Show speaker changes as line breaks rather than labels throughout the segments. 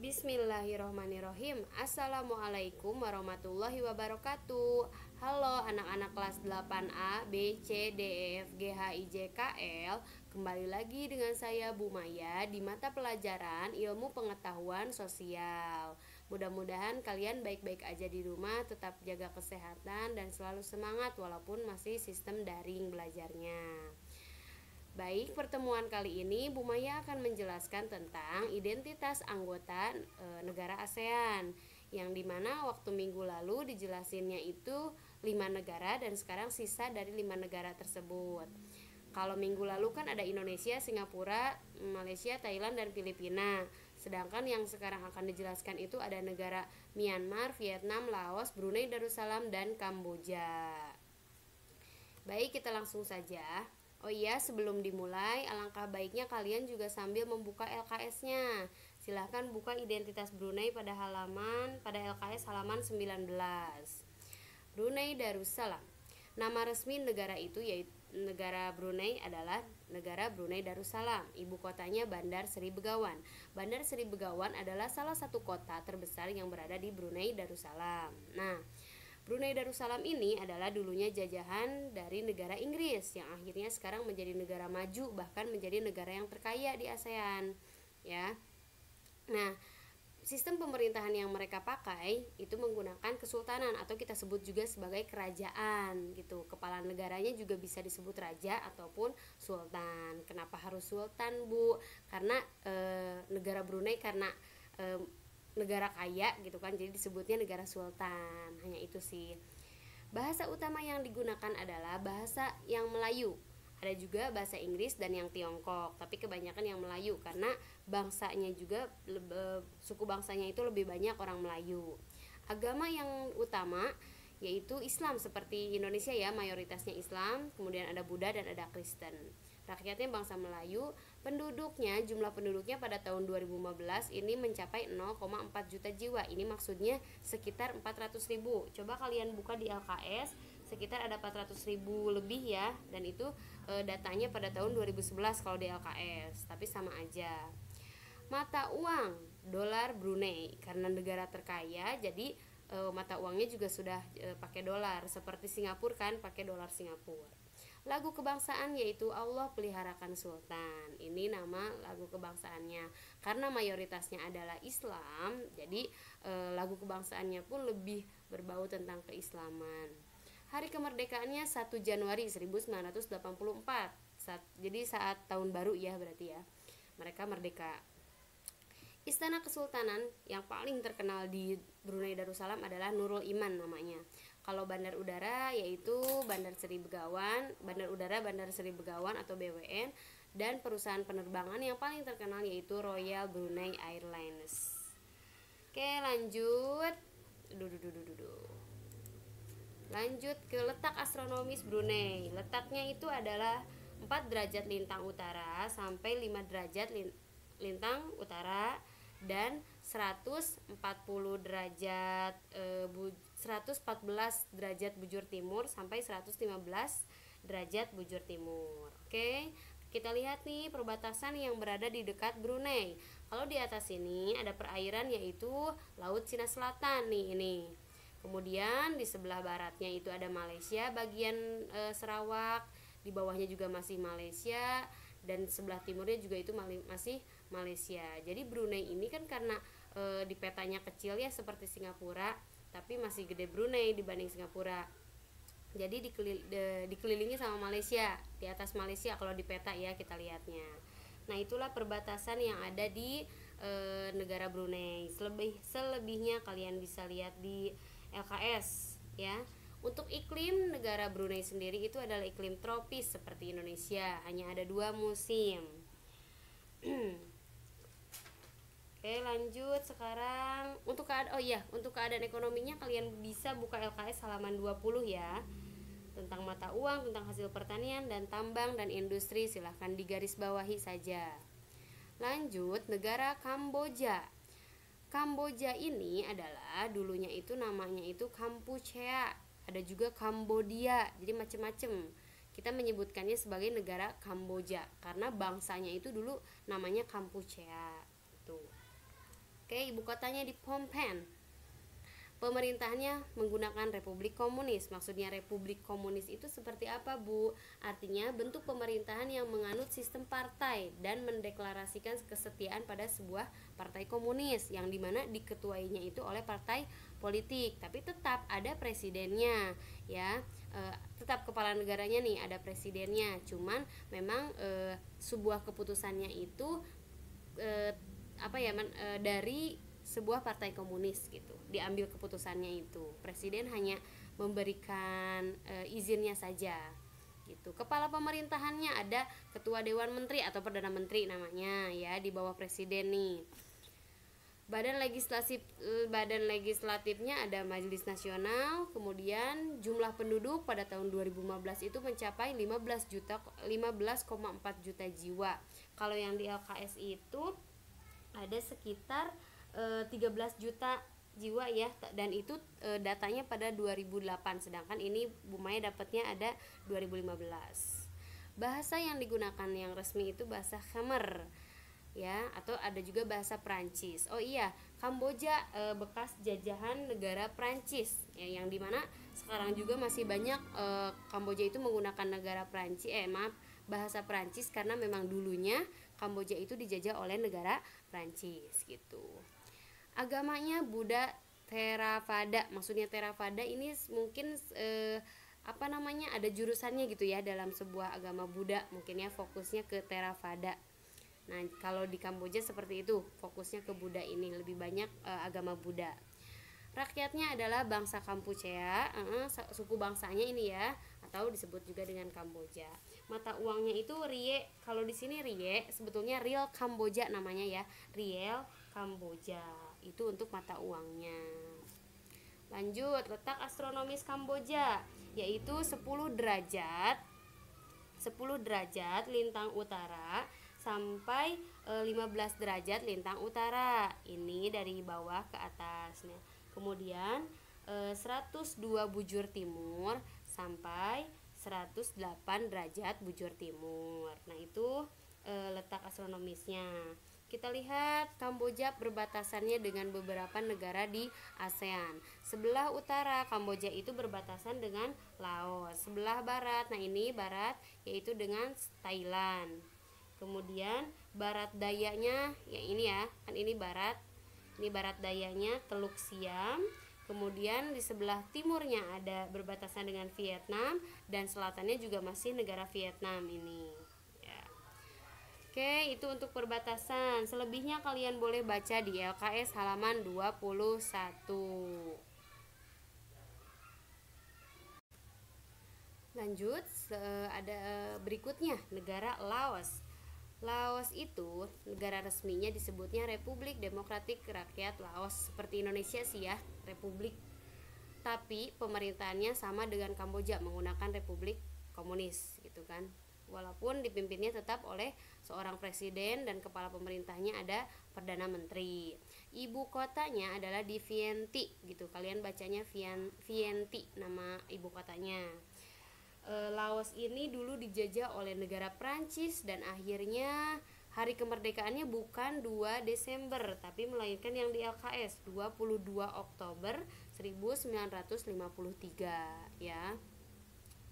Bismillahirrohmanirrohim. Assalamualaikum warahmatullahi wabarakatuh. Halo anak-anak kelas 8A, B, C, D, E, F, G, H, I, J, K, L. Kembali lagi dengan saya Bu Maya di mata pelajaran Ilmu Pengetahuan Sosial. Mudah-mudahan kalian baik-baik aja di rumah, tetap jaga kesehatan dan selalu semangat walaupun masih sistem daring belajarnya. Baik, pertemuan kali ini Bu Maya akan menjelaskan tentang identitas anggota negara ASEAN, yang dimana waktu minggu lalu dijelasinnya itu 5 negara dan sekarang sisa dari 5 negara tersebut. Kalau minggu lalu kan ada Indonesia, Singapura, Malaysia, Thailand, dan Filipina. Sedangkan yang sekarang akan dijelaskan itu ada negara Myanmar, Vietnam, Laos, Brunei Darussalam, dan Kamboja. Baik, kita langsung saja. Oh iya, sebelum dimulai, alangkah baiknya kalian juga sambil membuka LKS-nya. Silahkan buka identitas Brunei pada LKS halaman 19. Brunei Darussalam. Nama resmi negara itu yaitu negara Brunei adalah negara Brunei Darussalam. Ibu kotanya Bandar Seri Begawan. Bandar Seri Begawan adalah salah satu kota terbesar yang berada di Brunei Darussalam. Nah, Brunei Darussalam ini adalah dulunya jajahan dari negara Inggris yang akhirnya sekarang menjadi negara maju, bahkan menjadi negara yang terkaya di ASEAN, ya. Nah, sistem pemerintahan yang mereka pakai itu menggunakan kesultanan atau kita sebut juga sebagai kerajaan gitu. Kepala negaranya juga bisa disebut raja ataupun sultan. Kenapa harus sultan, Bu? Karena negara Brunei karena negara kaya gitu kan, jadi disebutnya negara sultan. Hanya itu sih. Bahasa utama yang digunakan adalah bahasa yang Melayu. Ada juga bahasa Inggris dan yang Tiongkok, tapi kebanyakan yang Melayu karena bangsanya juga suku bangsanya itu lebih banyak orang Melayu. Agama yang utama yaitu Islam, seperti Indonesia ya, mayoritasnya Islam, kemudian ada Buddha dan ada Kristen. Rakyatnya bangsa Melayu. Jumlah penduduknya pada tahun 2015 ini mencapai 0,4 juta jiwa. Ini maksudnya sekitar 400.000. Coba kalian buka di LKS, sekitar ada 400.000 lebih ya. Dan itu datanya pada tahun 2011 kalau di LKS, tapi sama aja. Mata uang dolar Brunei, karena negara terkaya jadi mata uangnya juga sudah pakai dolar, seperti Singapura kan pakai dolar Singapura. Lagu kebangsaan yaitu Allah Peliharakan Sultan. Ini nama lagu kebangsaannya. Karena mayoritasnya adalah Islam, jadi lagu kebangsaannya pun lebih berbau tentang keislaman. Hari kemerdekaannya 1 Januari 1984. Jadi saat tahun baru ya berarti ya. Mereka merdeka. Istana Kesultanan yang paling terkenal di Brunei Darussalam adalah Nurul Iman namanya. Kalau bandar udara yaitu Bandar Seri Begawan, Bandar Udara Bandar Seri Begawan atau BWN, dan perusahaan penerbangan yang paling terkenal yaitu Royal Brunei Airlines. Oke, lanjut. Lanjut ke letak astronomis Brunei. Letaknya itu adalah 4 derajat lintang utara sampai 5 derajat lintang utara dan 114 derajat bujur timur sampai 115 derajat bujur timur. Oke, kita lihat nih perbatasan yang berada di dekat Brunei. Kalau di atas ini ada perairan yaitu Laut Cina Selatan nih ini. Kemudian di sebelah baratnya itu ada Malaysia bagian Sarawak, di bawahnya juga masih Malaysia, dan sebelah timurnya juga itu masih Malaysia. Jadi Brunei ini kan karena di petanya kecil ya seperti Singapura, tapi masih gede Brunei dibanding Singapura. Jadi dikelilingi sama Malaysia, di atas Malaysia kalau di peta ya kita lihatnya. Nah, itulah perbatasan yang ada di negara Brunei. Selebihnya kalian bisa lihat di LKS ya. Untuk iklim negara Brunei sendiri itu adalah iklim tropis seperti Indonesia, hanya ada 2 musim. Oke, lanjut sekarang untuk keadaan ekonominya kalian bisa buka LKS halaman 20 ya. Tentang mata uang, tentang hasil pertanian dan tambang dan industri silahkan digarisbawahi saja. Lanjut, negara Kamboja. Kamboja ini adalah dulunya itu namanya itu Kampuchea, ada juga Kambodia, jadi macam-macam. Kita menyebutkannya sebagai negara Kamboja karena bangsanya itu dulu namanya Kampuchea. Tuh. Oke, ibu kotanya di Phnom Penh. Pemerintahannya menggunakan Republik Komunis. Maksudnya Republik Komunis itu seperti apa, Bu? Artinya bentuk pemerintahan yang menganut sistem partai dan mendeklarasikan kesetiaan pada sebuah partai komunis, yang dimana diketuainya itu oleh partai politik, tapi tetap ada presidennya, ya. Tetap kepala negaranya nih, ada presidennya. Cuman memang sebuah keputusannya itu dari sebuah partai komunis gitu, diambil keputusannya itu. Presiden hanya memberikan izinnya saja gitu. Kepala pemerintahannya ada ketua dewan menteri atau perdana menteri namanya, ya, di bawah presiden nih. Badan legislatifnya ada Majelis Nasional. Kemudian jumlah penduduk pada tahun 2015 itu mencapai 15,4 juta jiwa. Kalau yang di LKS itu ada sekitar 13 juta jiwa, ya, dan itu datanya pada 2008, sedangkan ini Bu Maya dapatnya ada 2015. Bahasa yang digunakan yang resmi itu bahasa Khmer, ya, atau ada juga bahasa Prancis. Oh iya, Kamboja bekas jajahan negara Prancis, ya, yang dimana sekarang juga masih banyak Kamboja itu menggunakan bahasa Prancis, karena memang dulunya Kamboja itu dijajah oleh negara Prancis gitu. Agamanya Buddha Theravada. Maksudnya Theravada ini mungkin ada jurusannya gitu, ya, dalam sebuah agama Buddha, mungkin ya fokusnya ke Theravada. Nah, kalau di Kamboja seperti itu, fokusnya ke Buddha, ini lebih banyak agama Buddha. Rakyatnya adalah bangsa Kampuchea, suku bangsanya ini, ya, atau disebut juga dengan Kamboja. Mata uangnya itu Rie. Kalau di sini Rie sebetulnya Riel Kamboja namanya, ya, Riel Kamboja. Itu untuk mata uangnya. Lanjut, letak astronomis Kamboja yaitu 10 derajat lintang utara sampai 15 derajat lintang utara. Ini dari bawah ke atas. Nah, kemudian 102 bujur timur sampai 108 derajat bujur timur. Nah, itu letak astronomisnya. Kita lihat Kamboja berbatasannya dengan beberapa negara di ASEAN. Sebelah utara Kamboja itu berbatasan dengan Laos. Sebelah barat, nah ini barat, yaitu dengan Thailand. Kemudian barat dayanya, ya ini, ya, kan ini barat. Ini barat dayanya Teluk Siam. Kemudian di sebelah timurnya ada berbatasan dengan Vietnam, dan selatannya juga masih negara Vietnam ini. Oke, itu untuk perbatasan. Selebihnya kalian boleh baca di LKS halaman 21. Lanjut, ada berikutnya negara Laos. Laos itu negara resminya disebutnya Republik Demokratik Rakyat Laos, seperti Indonesia sih, ya, Republik. Tapi pemerintahannya sama dengan Kamboja, menggunakan Republik Komunis gitu kan. Walaupun dipimpinnya tetap oleh seorang presiden dan kepala pemerintahnya ada perdana menteri. Ibu kotanya adalah di Vientiane gitu. Kalian bacanya Vientiane nama ibu kotanya. Laos ini dulu dijajah oleh negara Prancis, dan akhirnya hari kemerdekaannya bukan 2 Desember tapi melainkan yang di LKS 22 Oktober 1953, ya.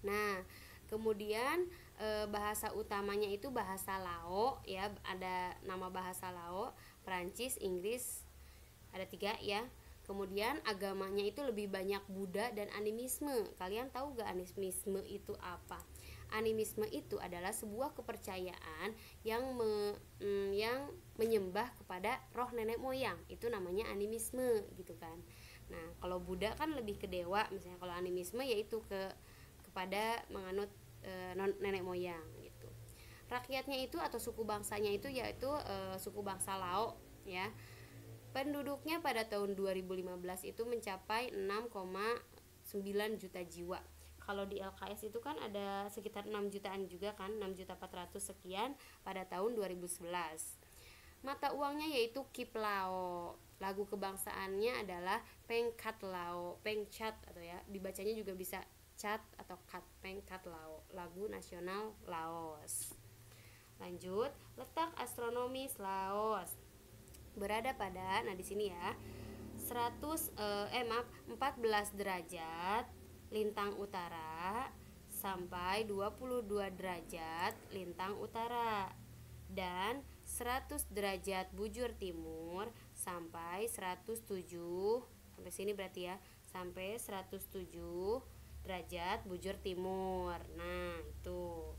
Nah, kemudian bahasa utamanya itu bahasa Lao, ya, ada nama bahasa Lao, Prancis, Inggris, ada 3, ya. Kemudian agamanya itu lebih banyak Buddha dan animisme. Kalian tahu gak animisme itu apa? Animisme itu adalah sebuah kepercayaan yang menyembah kepada roh nenek moyang. Itu namanya animisme gitu kan. Nah, kalau Buddha kan lebih ke dewa, misalnya. Kalau animisme yaitu kepada menganut nenek moyang gitu. Rakyatnya itu atau suku bangsanya itu yaitu suku bangsa Lao, ya. Penduduknya pada tahun 2015 itu mencapai 6,9 juta jiwa. Kalau di LKS itu kan ada sekitar 6 jutaan juga kan, 6.400.000 sekian pada tahun 2011. Mata uangnya yaitu Kip Lao. Lagu kebangsaannya adalah Pengkat Lao, Pengcat atau, ya, dibacanya juga bisa Cat atau Kat, Pengkat Lao, lagu nasional Laos. Lanjut, letak astronomis Laos. berada pada, nah di sini ya, 14 derajat lintang utara sampai 22 derajat lintang utara, dan 100 derajat bujur timur sampai 107, sampai sini berarti ya, sampai 107 derajat bujur timur. Nah, itu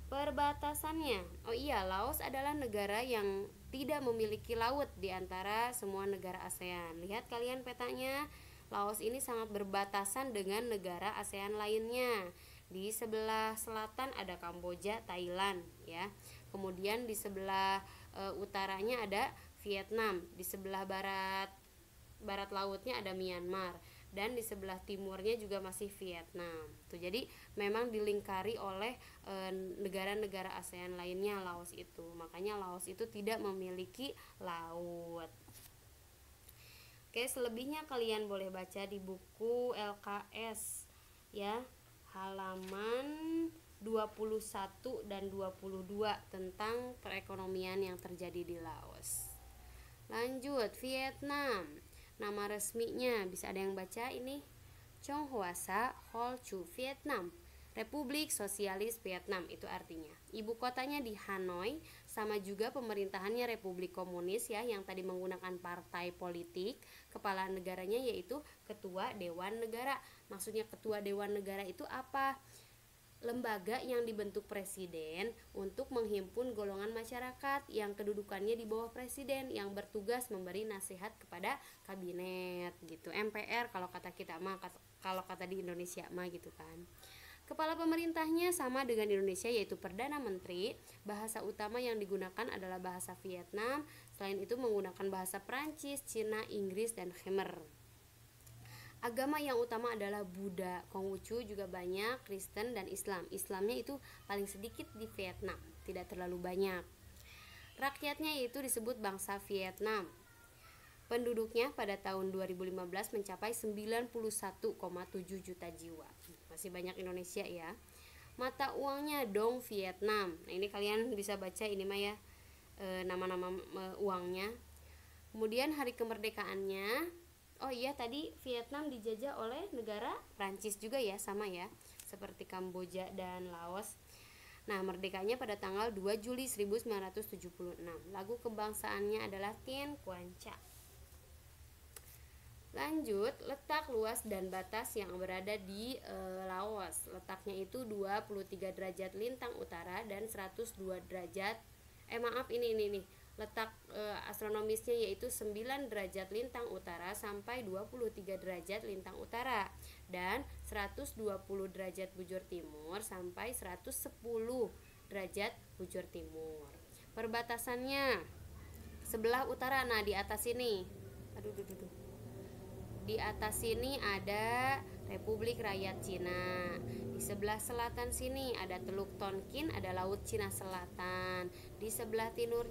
perbatasannya. Oh iya, Laos adalah negara yang tidak memiliki laut di antara semua negara ASEAN. Lihat kalian petanya, Laos ini sangat berbatasan dengan negara ASEAN lainnya. Di sebelah selatan ada Kamboja, Thailand ya. Kemudian di sebelah utaranya ada Vietnam, di sebelah barat lautnya ada Myanmar, dan di sebelah timurnya juga masih Vietnam. Tuh, jadi memang dilingkari oleh negara-negara ASEAN lainnya Laos itu. Makanya Laos itu tidak memiliki laut. Oke, selebihnya kalian boleh baca di buku LKS ya, halaman 21 dan 22 tentang perekonomian yang terjadi di Laos. Lanjut, Vietnam. Nama resminya bisa ada yang baca ini? Chong Hoa Sa Ho Chu Vietnam, Republik Sosialis Vietnam itu artinya. Ibu kotanya di Hanoi, sama juga pemerintahannya Republik Komunis ya, yang tadi menggunakan partai politik. Kepala negaranya yaitu Ketua Dewan Negara. Maksudnya Ketua Dewan Negara itu apa? Lembaga yang dibentuk presiden untuk menghimpun golongan masyarakat yang kedudukannya di bawah presiden, yang bertugas memberi nasihat kepada kabinet gitu. MPR kalau kata kita mah, kalau kata di Indonesia mah gitu kan. Kepala pemerintahnya sama dengan Indonesia, yaitu Perdana Menteri. Bahasa utama yang digunakan adalah bahasa Vietnam. Selain itu menggunakan bahasa Prancis, Cina, Inggris, dan Khmer. Agama yang utama adalah Buddha, Konghucu juga banyak, Kristen dan Islam. Islamnya itu paling sedikit di Vietnam, tidak terlalu banyak. Rakyatnya itu disebut bangsa Vietnam. Penduduknya pada tahun 2015 mencapai 91,7 juta jiwa. Masih banyak Indonesia ya. Mata uangnya dong Vietnam. Nah, ini kalian bisa baca ini mah ya, nama-nama uangnya. Kemudian hari kemerdekaannya, oh iya, tadi Vietnam dijajah oleh negara Prancis juga ya, sama ya, seperti Kamboja dan Laos. Nah, merdekanya pada tanggal 2 Juli 1976. Lagu kebangsaannya adalah Tien Quan Cha. Lanjut, letak, luas, dan batas yang berada di Laos. Letaknya itu 23 derajat lintang utara dan 102 derajat ini letak astronomisnya yaitu 9 derajat lintang utara sampai 23 derajat lintang utara, dan 120 derajat bujur timur sampai 110 derajat bujur timur. Perbatasannya sebelah utara, nah di atas ini, di atas sini ada Republik Rakyat Cina. Di sebelah selatan sini ada Teluk Tonkin, ada Laut Cina Selatan. Di sebelah timur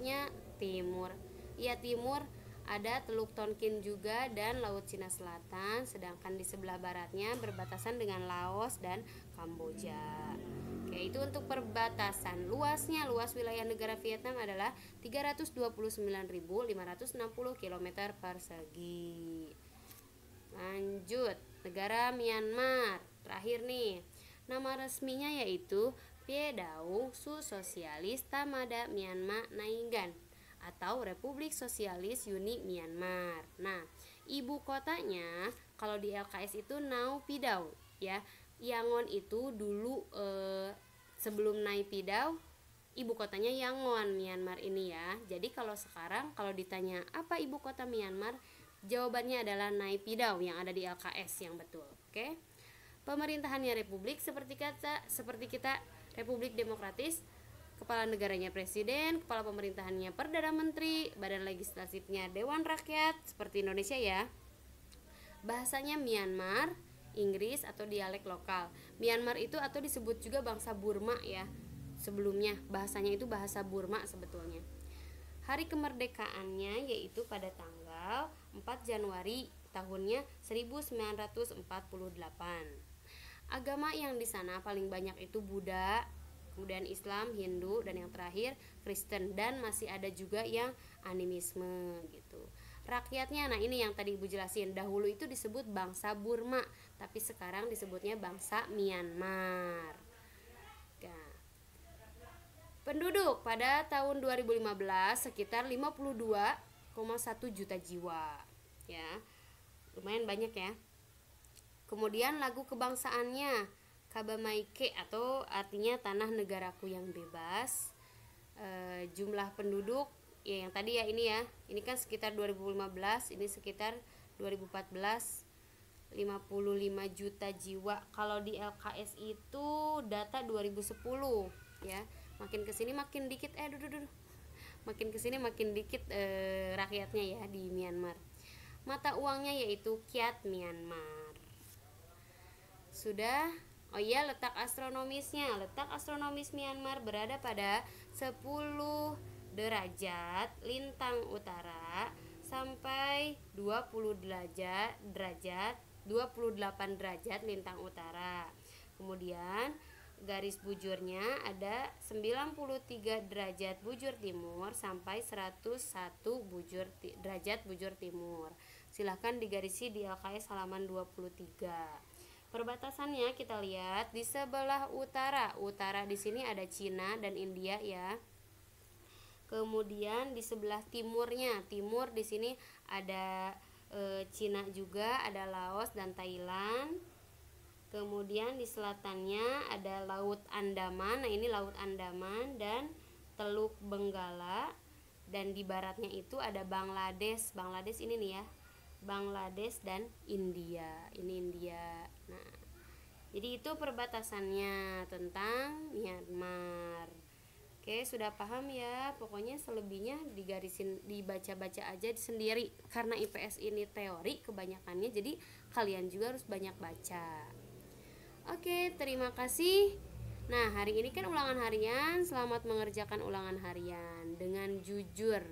ada Teluk Tonkin juga dan Laut Cina Selatan. Sedangkan di sebelah baratnya berbatasan dengan Laos dan Kamboja. Oke, itu untuk perbatasan. Luasnya, luas wilayah negara Vietnam adalah 329.560 km persegi. Lanjut, negara Myanmar. Terakhir nih, nama resminya yaitu Phe Daung Su Sosialis Tamada Myanmar Naingan atau Republik Sosialis Uni Myanmar. Nah, ibu kotanya kalau di LKS itu Nau Pidau ya. Yangon itu dulu sebelum Nai Pidau ibu kotanya Yangon, Myanmar ini ya. Jadi kalau sekarang kalau ditanya apa ibu kota Myanmar, jawabannya adalah Nai Pidau yang ada di LKS yang betul. Oke. Pemerintahannya republik seperti kita Republik Demokratis. Kepala negaranya presiden, kepala pemerintahannya perdana menteri, badan legislatifnya Dewan Rakyat seperti Indonesia ya. Bahasanya Myanmar, Inggris atau dialek lokal. Myanmar itu atau disebut juga bangsa Burma ya. Sebelumnya bahasanya itu bahasa Burma sebetulnya. Hari kemerdekaannya yaitu pada tanggal 4 Januari tahunnya 1948. Agama yang di sana paling banyak itu Buddha, kemudian Islam, Hindu, dan yang terakhir Kristen, dan masih ada juga yang animisme gitu. Rakyatnya, nah ini yang tadi Ibu jelasin, dahulu itu disebut bangsa Burma, tapi sekarang disebutnya bangsa Myanmar. Nah, penduduk pada tahun 2015 sekitar 52,1 juta jiwa, ya, lumayan banyak ya. Kemudian lagu kebangsaannya Kabamaike, atau artinya tanah negaraku yang bebas. Jumlah penduduk ya yang tadi ya, ini kan sekitar 2015, ini sekitar 2014 55 juta jiwa. Kalau di LKS itu data 2010 ya. Makin kesini makin dikit makin kesini makin dikit rakyatnya ya di Myanmar. Mata uangnya yaitu Kyat Myanmar. Sudah. Oh iya, letak astronomisnya. Letak astronomis Myanmar berada pada 10 derajat lintang utara sampai 20 derajat 28 derajat lintang utara. Kemudian garis bujurnya ada 93 derajat bujur timur sampai 101 derajat bujur timur. Silahkan digarisi di LKS halaman 23. Perbatasannya kita lihat di sebelah utara. Utara di sini ada Cina dan India ya. Kemudian di sebelah timurnya, timur di sini ada Cina juga, ada Laos dan Thailand. Kemudian di selatannya ada Laut Andaman. Nah, ini Laut Andaman dan Teluk Benggala. Dan di baratnya itu ada Bangladesh. Bangladesh ini nih ya. Bangladesh dan India. Ini India. Nah, jadi itu perbatasannya tentang Myanmar. Oke, sudah paham ya? Pokoknya selebihnya digarisin, dibaca-baca aja sendiri. Karena IPS ini teori kebanyakannya, jadi kalian juga harus banyak baca. Oke, terima kasih. Nah, hari ini kan ulangan harian. Selamat mengerjakan ulangan harian dengan jujur.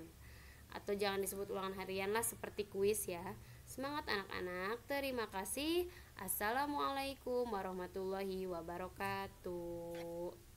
Atau jangan disebut ulangan harian lah, seperti kuis ya. Semangat anak-anak. Terima kasih. Assalamualaikum warahmatullahi wabarakatuh.